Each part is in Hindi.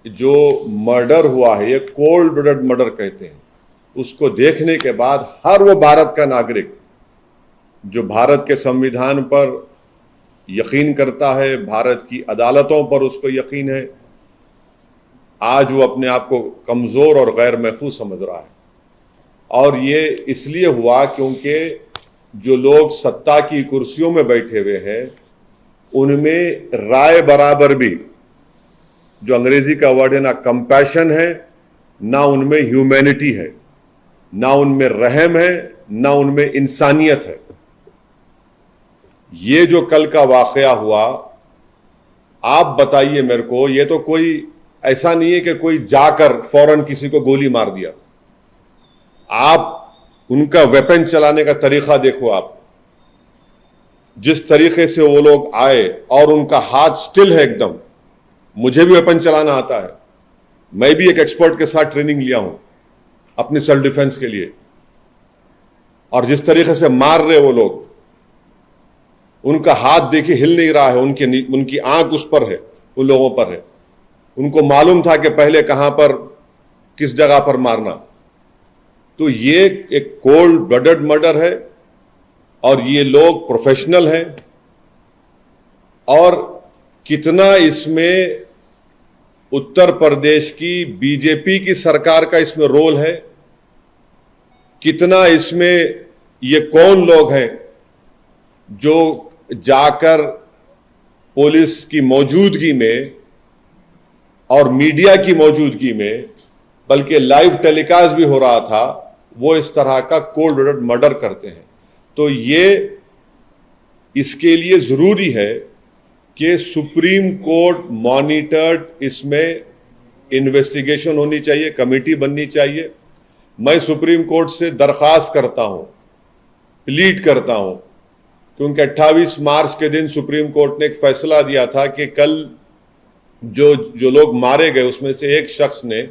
जो मर्डर हुआ है, ये कोल्ड ब्लडेड मर्डर कहते हैं, उसको देखने के बाद हर वो भारत का नागरिक जो भारत के संविधान पर यकीन करता है, भारत की अदालतों पर उसको यकीन है, आज वो अपने आप को कमजोर और गैर महफूज समझ रहा है। और ये इसलिए हुआ क्योंकि जो लोग सत्ता की कुर्सियों में बैठे हुए हैं उनमें राय बराबर भी, जो अंग्रेजी का वर्ड है, ना कंपैशन है, ना उनमें ह्यूमैनिटी है, ना उनमें रहम है, ना उनमें इंसानियत है। ये जो कल का वाकया हुआ, आप बताइए मेरे को, ये तो कोई ऐसा नहीं है कि कोई जाकर फौरन किसी को गोली मार दिया। आप उनका वेपन चलाने का तरीका देखो, आप जिस तरीके से वो लोग आए, और उनका हाथ स्टिल है एकदम। मुझे भी वेपन चलाना आता है, मैं भी एक एक्सपर्ट के साथ ट्रेनिंग लिया हूं अपनी सेल्फ डिफेंस के लिए। और जिस तरीके से मार रहे वो लोग, उनका हाथ देखिए हिल नहीं रहा है, उनकी आंख उस पर है, उन लोगों पर है। उनको मालूम था कि पहले कहां पर, किस जगह पर मारना। तो ये एक कोल्ड ब्लडेड मर्डर है और ये लोग प्रोफेशनल हैं। और कितना इसमें उत्तर प्रदेश की बीजेपी की सरकार का इसमें रोल है, कितना इसमें ये कौन लोग हैं जो जाकर पुलिस की मौजूदगी में और मीडिया की मौजूदगी में, बल्कि लाइव टेलीकास्ट भी हो रहा था, वो इस तरह का कोल्ड ब्लडेड मर्डर करते हैं। तो ये इसके लिए जरूरी है कि सुप्रीम कोर्ट मॉनिटर्ड इसमें इन्वेस्टिगेशन होनी चाहिए, कमेटी बननी चाहिए। मैं सुप्रीम कोर्ट से दरख्वास्त करता हूं, प्लीड करता हूं, क्योंकि 28 मार्च के दिन सुप्रीम कोर्ट ने एक फैसला दिया था कि कल जो लोग मारे गए उसमें से एक शख्स ने,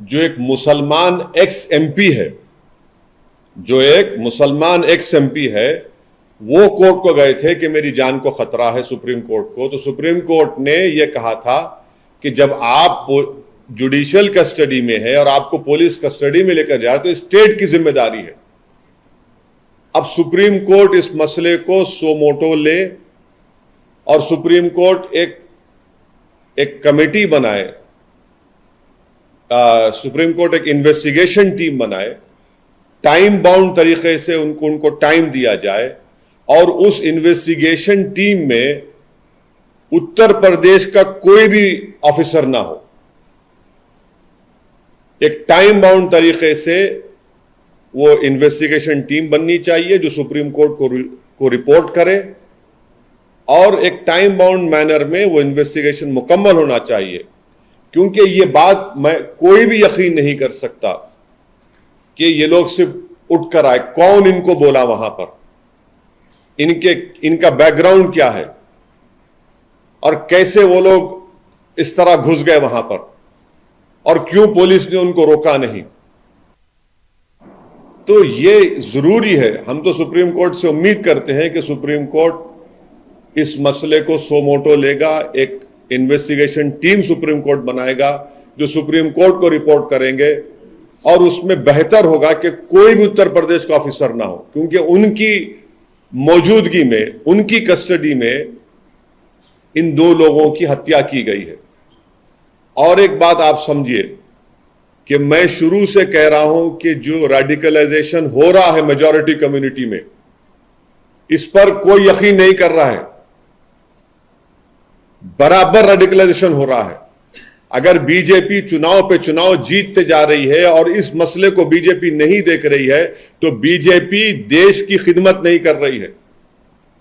जो एक मुसलमान एक्स एमपी है, जो एक मुसलमान एक्स एमपी है, वो कोर्ट को गए थे कि मेरी जान को खतरा है, सुप्रीम कोर्ट को। तो सुप्रीम कोर्ट ने यह कहा था कि जब आप जुडिशियल कस्टडी में है और आपको पुलिस कस्टडी में लेकर जा रहे, तो स्टेट की जिम्मेदारी है। अब सुप्रीम कोर्ट इस मसले को सो मोटो ले और सुप्रीम कोर्ट एक कमेटी बनाए, सुप्रीम कोर्ट एक इन्वेस्टिगेशन टीम बनाए, टाइम बाउंड तरीके से उनको टाइम दिया जाए, और उस इन्वेस्टिगेशन टीम में उत्तर प्रदेश का कोई भी ऑफिसर ना हो। एक टाइम बाउंड तरीके से वो इन्वेस्टिगेशन टीम बननी चाहिए जो सुप्रीम कोर्ट को रिपोर्ट करे, और एक टाइम बाउंड मैनर में वो इन्वेस्टिगेशन मुकम्मल होना चाहिए। क्योंकि ये बात मैं कोई भी यकीन नहीं कर सकता कि ये लोग सिर्फ उठकर आए, कौन इनको बोला वहां पर, इनका बैकग्राउंड क्या है, और कैसे वो लोग इस तरह घुस गए वहां पर, और क्यों पुलिस ने उनको रोका नहीं। तो ये जरूरी है। हम तो सुप्रीम कोर्ट से उम्मीद करते हैं कि सुप्रीम कोर्ट इस मसले को सो मोटो लेगा, एक इन्वेस्टिगेशन टीम सुप्रीम कोर्ट बनाएगा जो सुप्रीम कोर्ट को रिपोर्ट करेंगे, और उसमें बेहतर होगा कि कोई भी उत्तर प्रदेश का ऑफिसर ना हो, क्योंकि उनकी मौजूदगी में, उनकी कस्टडी में इन दो लोगों की हत्या की गई है। और एक बात आप समझिए कि मैं शुरू से कह रहा हूं कि जो रेडिकलाइजेशन हो रहा है मेजॉरिटी कम्युनिटी में, इस पर कोई यकीन नहीं कर रहा है। बराबर रेडिकलाइजेशन हो रहा है। अगर बीजेपी चुनाव पे चुनाव जीतते जा रही है और इस मसले को बीजेपी नहीं देख रही है, तो बीजेपी देश की खिदमत नहीं कर रही है।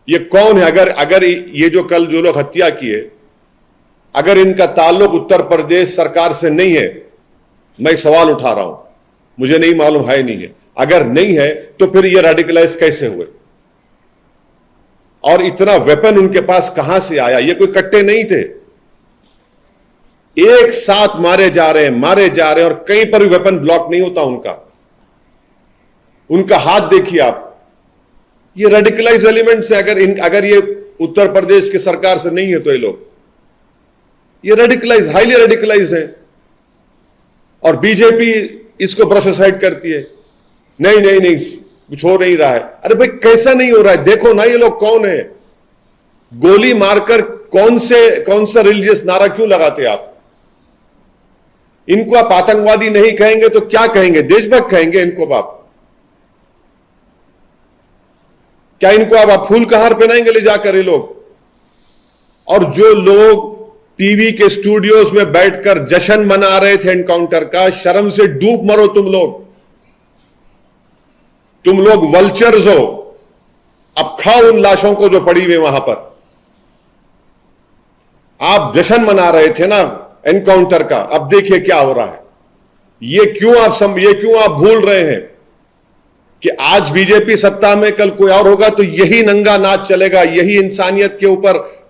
ये कौन है? अगर ये जो कल जो लोग हत्या किए, अगर इनका ताल्लुक उत्तर प्रदेश सरकार से नहीं है, मैं सवाल उठा रहा हूं, मुझे नहीं मालूम है नहीं है, अगर नहीं है तो फिर ये रेडिकलाइज कैसे हुए, और इतना वेपन उनके पास कहां से आया? ये कोई कट्टे नहीं थे, एक साथ मारे जा रहे हैं, और कहीं पर भी वेपन ब्लॉक नहीं होता उनका हाथ देखिए आप। ये रेडिकलाइज एलिमेंट से अगर ये उत्तर प्रदेश की सरकार से नहीं है तो ये लोग, ये रेडिकलाइज, हाईली रेडिकलाइज है। और बीजेपी इसको प्रोसेसाइड करती है, नहीं नहीं नहीं कुछ हो नहीं रहा है। अरे भाई कैसा नहीं हो रहा है, देखो ना ये लोग कौन है। गोली मारकर कौन सा रिलीजियस नारा क्यों लगाते आप? इनको आप आतंकवादी नहीं कहेंगे तो क्या कहेंगे? देशभक्त कहेंगे इनको आप? क्या इनको आप फूल का हार पहनाएंगे ले जाकर ये लोग? और जो लोग टीवी के स्टूडियोज में बैठकर जश्न मना रहे थे एनकाउंटर का, शर्म से डूब मरो तुम लोग वल्चर्स हो। अब खाओ उन लाशों को जो पड़ी हुई वहां पर। आप जश्न मना रहे थे ना एनकाउंटर का, अब देखिए क्या हो रहा है। ये क्यों आप भूल रहे हैं कि आज बीजेपी सत्ता में, कल कोई और होगा तो यही नंगा नाच चलेगा, यही इंसानियत के ऊपर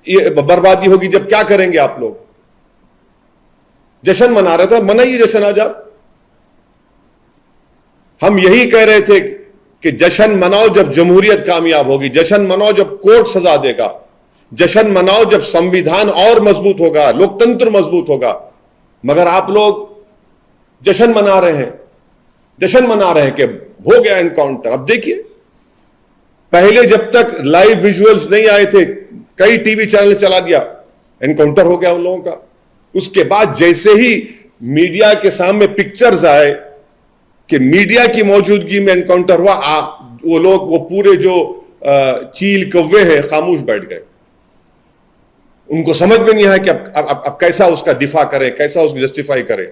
ये बर्बादी होगी। जब क्या करेंगे आप लोग? जश्न मना रहे थे, मनाइए जश्न आज आप। हम यही कह रहे थे कि जश्न मनाओ जब जमहूरियत कामयाब होगी, जश्न मनाओ जब कोर्ट सजा देगा, जश्न मनाओ जब संविधान और मजबूत होगा, लोकतंत्र मजबूत होगा। मगर आप लोग जश्न मना रहे हैं कि हो गया एनकाउंटर। अब देखिए, पहले जब तक लाइव विजुअल्स नहीं आए थे, कई टीवी चैनल चला दिया, एनकाउंटर हो गया उन लोगों का। उसके बाद जैसे ही मीडिया के सामने पिक्चर्स आए कि मीडिया की मौजूदगी में एनकाउंटर हुआ, वो लोग, वो पूरे जो चील कौवे हैं, खामोश बैठ गए। उनको समझ में नहीं आया कि अब कैसा उसका दिफा करें, कैसा उसको जस्टिफाई करें।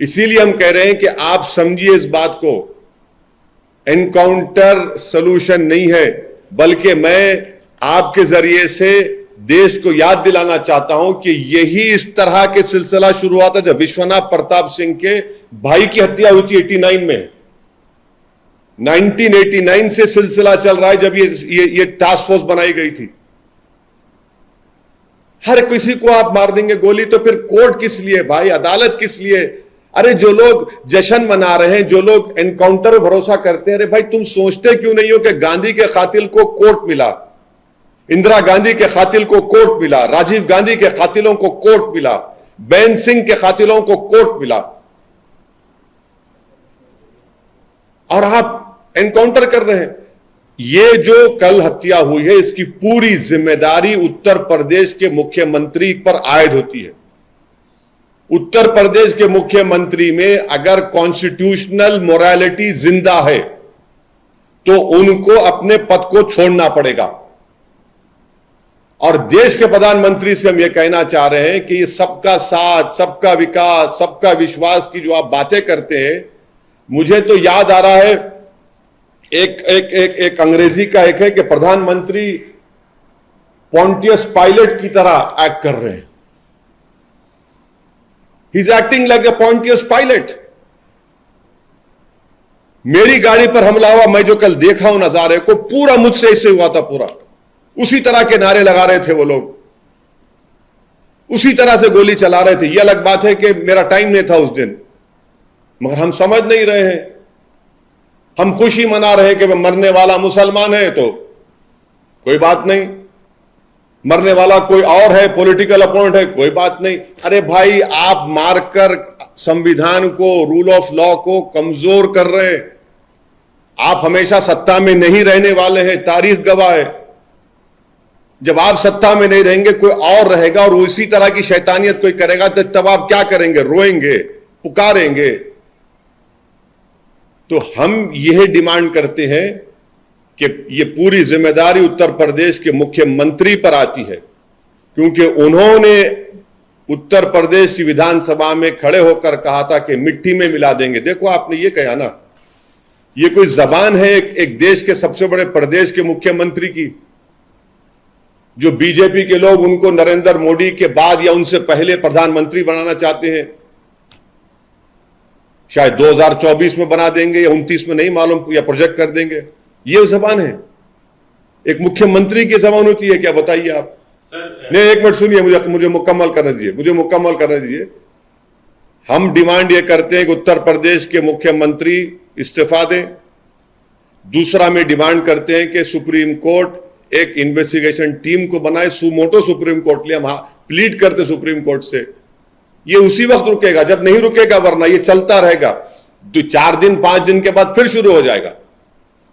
इसीलिए हम कह रहे हैं कि आप समझिए इस बात को, एनकाउंटर सलूशन नहीं है, बल्कि मैं आपके जरिए से देश को याद दिलाना चाहता हूं कि यही इस तरह के सिलसिला शुरू हुआ था जब विश्वनाथ प्रताप सिंह के भाई की हत्या हुई थी 89 में। 1989 से सिलसिला चल रहा है जब ये टास्क फोर्स बनाई गई थी। हर किसी को आप मार देंगे गोली, तो फिर कोर्ट किस लिए भाई, अदालत किस लिए? अरे जो लोग जश्न मना रहे हैं, जो लोग एनकाउंटर पर भरोसा करते हैं, अरे भाई तुम सोचते क्यों नहीं हो कि गांधी के कातिल को कोर्ट मिला, इंदिरा गांधी के कातिल को कोर्ट मिला, राजीव गांधी के कातिलों को कोर्ट मिला, बेन सिंह के कातिलों को कोर्ट मिला, और आप एनकाउंटर कर रहे हैं। ये जो कल हत्या हुई है, इसकी पूरी जिम्मेदारी उत्तर प्रदेश के मुख्यमंत्री पर आयद होती है। उत्तर प्रदेश के मुख्यमंत्री में अगर कॉन्स्टिट्यूशनल मोरालिटी जिंदा है तो उनको अपने पद को छोड़ना पड़ेगा। और देश के प्रधानमंत्री से हम यह कहना चाह रहे हैं कि ये सबका साथ, सबका विकास, सबका विश्वास की जो आप बातें करते हैं, मुझे तो याद आ रहा है एक अंग्रेजी का एक है कि प्रधानमंत्री पॉन्टियस पायलट की तरह एक्ट कर रहे हैं। He is acting like a Pontius Pilate. मेरी गाड़ी पर हमला हुआ, मैं जो कल देखा हूं नजारे को, पूरा मुझसे ऐसे हुआ था, पूरा उसी तरह के नारे लगा रहे थे वो लोग, उसी तरह से गोली चला रहे थे। यह अलग बात है कि मेरा टाइम नहीं था उस दिन, मगर हम समझ नहीं रहे हैं। हम खुशी मना रहे हैं कि मरने वाला मुसलमान है तो कोई बात नहीं, मरने वाला कोई और है, पॉलिटिकल अपोनेंट है, कोई बात नहीं। अरे भाई, आप मारकर संविधान को, रूल ऑफ लॉ को कमजोर कर रहे हैं। आप हमेशा सत्ता में नहीं रहने वाले हैं, तारीख गवाह है। जब आप सत्ता में नहीं रहेंगे, कोई और रहेगा और उसी तरह की शैतानियत कोई करेगा, तो तब आप क्या करेंगे? रोएंगे, पुकारेंगे। तो हम यह डिमांड करते हैं कि ये पूरी जिम्मेदारी उत्तर प्रदेश के मुख्यमंत्री पर आती है, क्योंकि उन्होंने उत्तर प्रदेश की विधानसभा में खड़े होकर कहा था कि मिट्टी में मिला देंगे। देखो, आपने ये कहा ना, ये कोई जबान है एक देश के सबसे बड़े प्रदेश के मुख्यमंत्री की? जो बीजेपी के लोग उनको नरेंद्र मोदी के बाद या उनसे पहले प्रधानमंत्री बनाना चाहते हैं, शायद 2024 में बना देंगे या 29 में, नहीं मालूम, या प्रोजेक्ट कर देंगे। ये जबान है, एक मुख्यमंत्री की जबान होती है क्या? बताइए आप। नहीं, एक मिनट सुनिए, मुझे मुकम्मल करने दीजिए। हम डिमांड ये करते हैं कि उत्तर प्रदेश के मुख्यमंत्री इस्तीफा दें। दूसरा में डिमांड करते हैं कि सुप्रीम कोर्ट एक इन्वेस्टिगेशन टीम को बनाए, सुमोटो सुप्रीम कोर्ट ले, प्लीड करते सुप्रीम कोर्ट से, ये उसी वक्त रुकेगा जब नहीं रुकेगा, वरना ये चलता रहेगा। तो 4 दिन 5 दिन के बाद फिर शुरू हो जाएगा।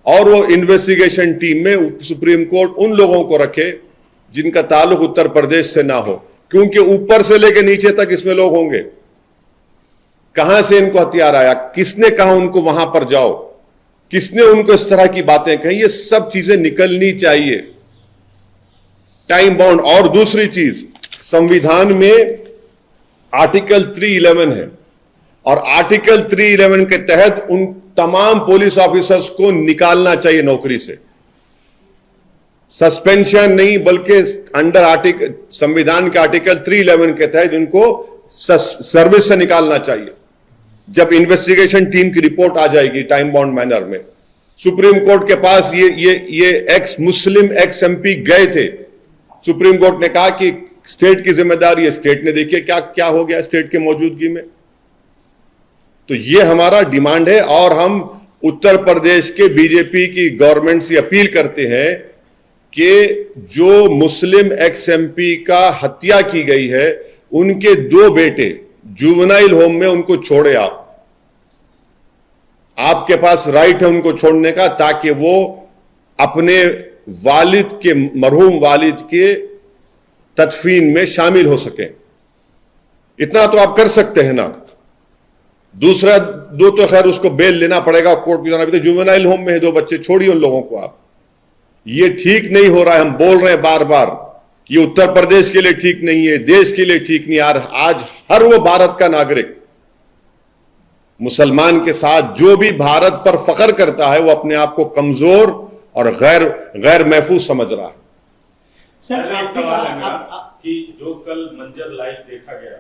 और वो इन्वेस्टिगेशन टीम में सुप्रीम कोर्ट उन लोगों को रखे जिनका ताल्लुक उत्तर प्रदेश से ना हो, क्योंकि ऊपर से लेकर नीचे तक इसमें लोग होंगे। कहां से इनको हथियार आया, किसने कहा उनको वहां पर जाओ, किसने उनको इस तरह की बातें कही, ये सब चीजें निकलनी चाहिए, टाइम बाउंड। और दूसरी चीज, संविधान में आर्टिकल 311 है और आर्टिकल 311 के तहत उन तमाम पुलिस ऑफिसर्स को निकालना चाहिए नौकरी से। सस्पेंशन नहीं, बल्कि अंडर आर्टिकल संविधान के आर्टिकल 311 के तहत उनको सर्विस से निकालना चाहिए। जब इन्वेस्टिगेशन टीम की रिपोर्ट आ जाएगी टाइम बाउंड मैनर में, सुप्रीम कोर्ट के पास ये एक्स मुस्लिम एक्स एमपी गए थे, सुप्रीम कोर्ट ने कहा कि स्टेट की जिम्मेदारी है, स्टेट ने देखिए क्या क्या हो गया स्टेट की मौजूदगी में। तो ये हमारा डिमांड है और हम उत्तर प्रदेश के बीजेपी की गवर्नमेंट से अपील करते हैं कि जो मुस्लिम एक्स एमपी का हत्या की गई है, उनके 2 बेटे जुवेनाइल होम में, उनको छोड़े आप। आपके पास राइट है उनको छोड़ने का, ताकि वो अपने वालिद के, मरहूम वालिद के तदफीन में शामिल हो सके। इतना तो आप कर सकते हैं ना। दूसरा 2 तो खैर उसको बेल लेना पड़ेगा कोर्ट की तरफ। तो जुवेनाइल होम में है 2 बच्चे, छोड़िए उन लोगों को आप। ये ठीक नहीं हो रहा है। हम बोल रहे हैं बार बार कि उत्तर प्रदेश के लिए ठीक नहीं है, देश के लिए ठीक नहीं। आज हर वो भारत का नागरिक, मुसलमान के साथ जो भी भारत पर फख्र करता है, वो अपने आप को कमजोर और गैर महफूज समझ रहा है। सर, एक सवाल है मेरा कि जो कल मंजर लाइव देखा गया,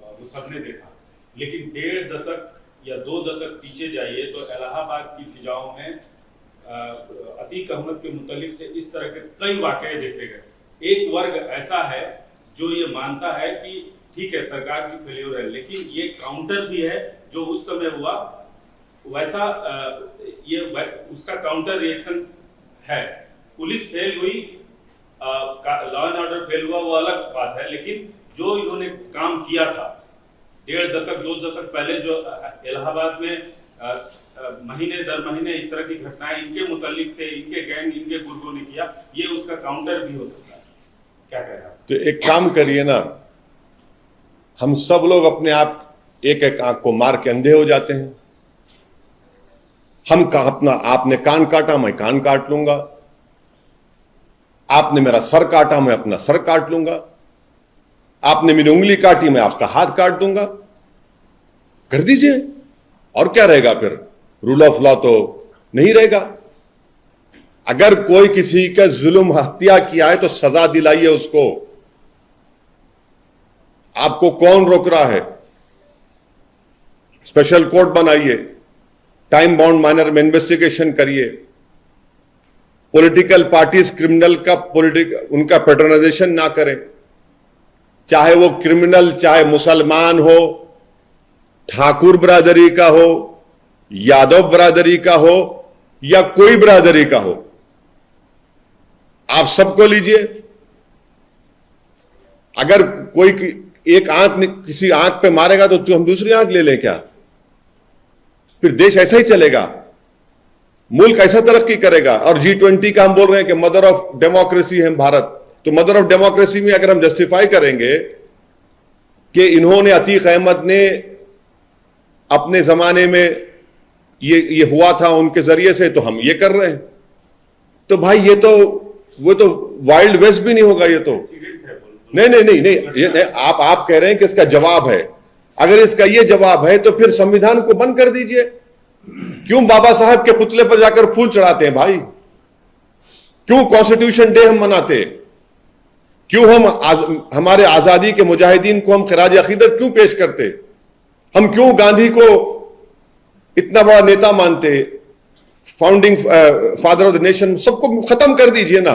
वो सबने देखा, लेकिन 1.5 दशक या 2 दशक पीछे जाइए तो इलाहाबाद की फिजाओं में अतीक अहमद के मुतालिक से इस तरह के कई वाकये देखे गए। एक वर्ग ऐसा है जो ये मानता है कि ठीक है सरकार की फेल्योर है, लेकिन ये काउंटर भी है जो उस समय हुआ वैसा ये उसका काउंटर रिएक्शन है। पुलिस फेल हुई, लॉ एंड ऑर्डर फेल हुआ, वो अलग बात है, लेकिन जो इन्होंने काम किया था 1.5 दशक 2 दशक पहले, जो इलाहाबाद में महीने दर महीने इस तरह की घटनाएं इनके मुतालिक से, इनके गैंग, इनके गुर्गों ने किया, ये उसका काउंटर भी हो सकता है। क्या कह रहे हैं? तो एक काम करिए ना, हम सब लोग अपने आप एक एक आंख को मार के अंधे हो जाते हैं। हम अपना, आपने कान काटा मैं कान काट लूंगा, आपने मेरा सर काटा मैं अपना सर काट लूंगा, आपने मेरी उंगली काटी मैं आपका हाथ काट दूंगा। कर दीजिए, और क्या रहेगा फिर? रूल ऑफ लॉ तो नहीं रहेगा। अगर कोई किसी का जुल्म हत्या किया है तो सजा दिलाइए उसको। आपको कौन रोक रहा है? स्पेशल कोर्ट बनाइए, टाइम बाउंड मैनर में इन्वेस्टिगेशन करिए। पॉलिटिकल पार्टीज क्रिमिनल का उनका पैटर्नाइजेशन ना करें, चाहे वो क्रिमिनल, चाहे मुसलमान हो, ठाकुर बरादरी का हो, यादव बरादरी का हो, या कोई बरादरी का हो, आप सबको लीजिए। अगर कोई एक आंख किसी आंख पे मारेगा तो हम दूसरी आंख ले लें क्या? फिर देश ऐसा ही चलेगा, मुल्क ऐसा तरक्की करेगा। और G20 का हम बोल रहे हैं कि मदर ऑफ डेमोक्रेसी है भारत। तो मदर ऑफ डेमोक्रेसी में अगर हम जस्टिफाई करेंगे कि इन्होंने, अतीक अहमद ने अपने जमाने में ये हुआ था उनके जरिए से, तो हम ये कर रहे हैं, तो भाई ये तो वो तो वाइल्ड वेस्ट भी नहीं होगा। ये तो नहीं, आप कह रहे हैं कि इसका जवाब है। अगर इसका ये जवाब है तो फिर संविधान को बंद कर दीजिए। क्यों बाबा साहब के पुतले पर जाकर फूल चढ़ाते हैं भाई? क्यों कॉन्स्टिट्यूशन डे हम मनाते? क्यों हम हमारे आजादी के मुजाहिदीन को हम खराज अकीदत क्यों पेश करते? हम क्यों गांधी को इतना बड़ा नेता मानते, founding father of the nation? सबको खत्म कर दीजिए ना।